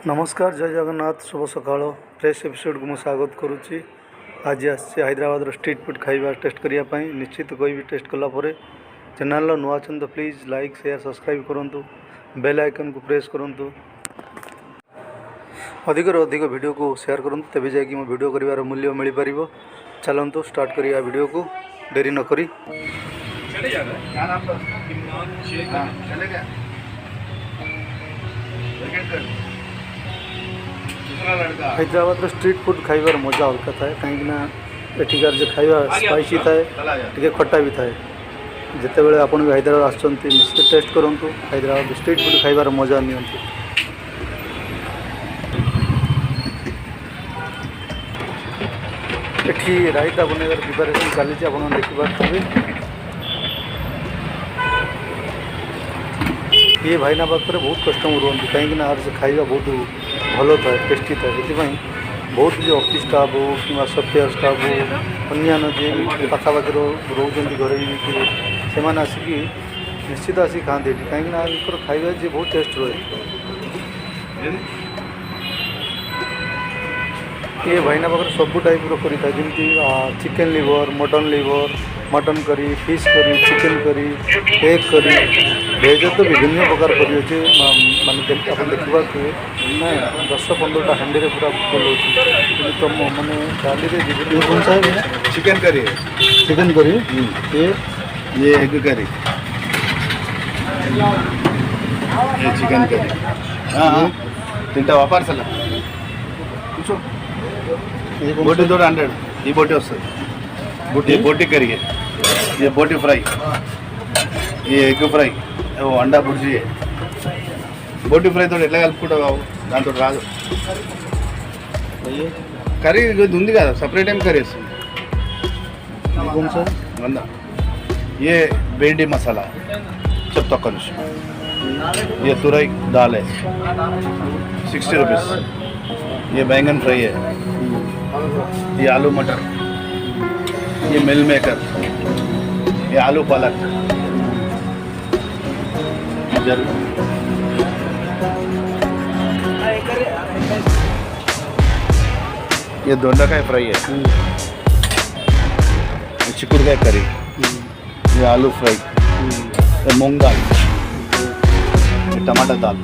नमस्कार जय जगन्नाथ शुभ सकाळ फ्रेश एपिसोड को मुझे स्वागत करुच्ची। आज आसी हैदराबाद स्ट्रीट फूड खाइबा टेस्ट करने निश्चित कोई टेस्ट कलापर चैनल नुआ तो प्लीज़ लाइक शेयर सब्सक्राइब करूँ बेल आइकन को प्रेस करूँ अधिक अधिक वीडियो को शेयर करूँ तेज जाकि मो वीडियो कर मूल्य मिल पार। चलतु स्टार्ट करिया वीडियो को देरी न करी। हैदराबाद स्ट्रीट फूड खाइबार मजा अलग थाए कहीं एठिकार जो खाइबा स्पाइसी थाए टे खट्टा भी थाए। जिते बड़े आपन भी हैदराबाद आसचंती निश्चित टेस्ट करूँ हैदराबाद स्ट्रीट फूड खाइबार मजा नियंतु। एठी रायता बनइबार प्रिपारेसन चली आप देखिपारे। ये भाईना पाखे बहुत कस्टमर रुहति कहीं आर से खाइबा बहुत भल थाए टेस्टी थाए से बहुत जो ऑफिस स्टाफ हो कि सफ्टवेयर स्टाफ हो अन्य जी पाखापाखि रोच घर से आसिक निश्चित आसिक खाते कहीं खाइबा जी बहुत टेस्ट रहे। ये भाईना पाखे सब टाइप रहा जमी chicken liver mutton curry fish curry chicken करी एग करी भेज तो विभिन्न प्रकार करी अच्छे मानते आप देखिए ना 10-15टा हांडी पूरा फुल हो तो मैंने डाली कौन सा है चिकन करी ये एग करी ये चिकन करी हाँ तीनटा व्यापार चला पूछो बोटी 200 ये बोटी वस्तु ये बोटी करी है ये बोटी फ्राई ये एग फ्राई वो अंडा बुर्जी है बोटी फ्राई तो एट्ला कल्पुटा बाबू दांतो राదు करी ఉంది కదా సపరేట్ ఏం కర్రీ వస్తుంది कौन सा వంద ये भेंडी मसाला చెప్తా ఒక్క నిమిషం ये तुरई दाल है 60 रुपीस ये बैंगन फ्राई है ये आलू मटर ये मिल मेकर ये आलू पालक ये दोंडाकाय फ्राई है ये चिकुड़काय करी ये आलू फ्राई ये मूंग दाल ये टमाटर दाल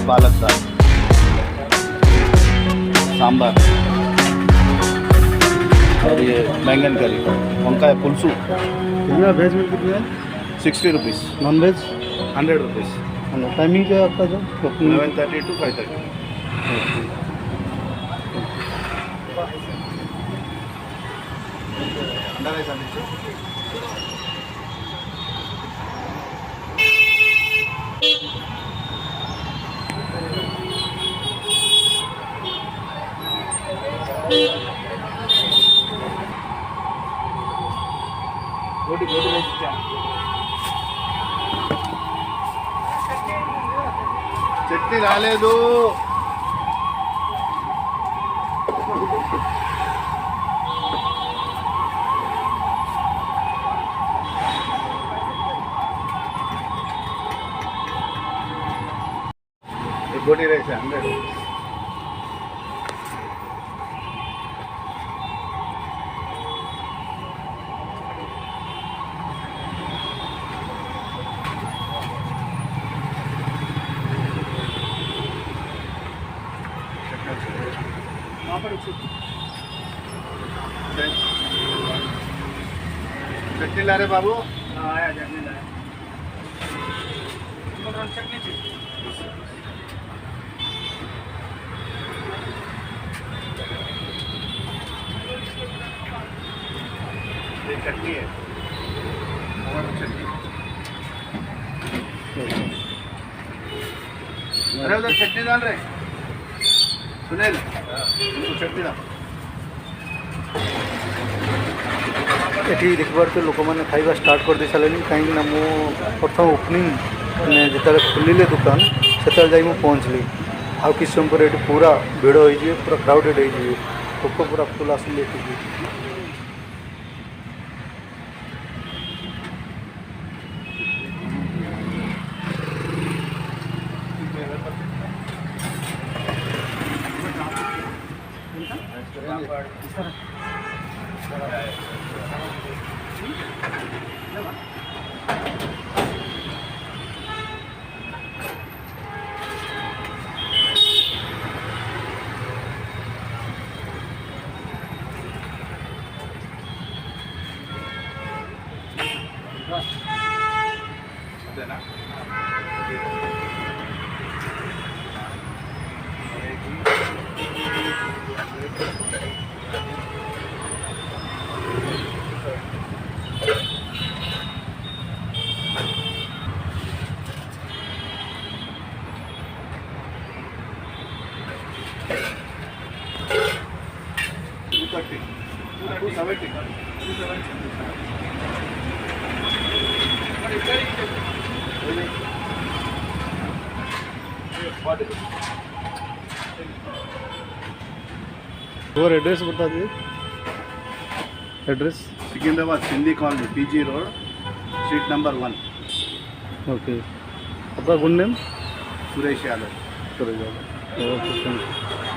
पालक दाल सांबार और ये बैंगन करी वंकाय पुलसू कितना वेज में कितना है 60 rupees non veg 100 rupees timing क्या है आपका जो 11:30 to 5:30 अंडा राइस बोटी राइस చట్నీ రాలేదు बोटी राइस 100 चटनी ला रहे बाबू आया चटनी ला चटनी ये चटनी है चटनी अरे उधर चटनी डाल रहे सुनील चटनी डाल एठी देखबार तो लोक मैंने खाइबा स्टार्ट कर दे सारे कहीं प्रथम ओपनिंग मैंने जिते खोलिले दुकान से जाई पहुँचली आउ कि समय पर ये पूरा भिड़ हो पूरा क्राउडेड हो लोक पूरा फुल आसिले అదేనా और एड्रेस बता दिए address Secunderabad Sindhi colony PG road street number 1 okay आपका गुड नेम सुरेश यादव करेगा ओके थैंक यू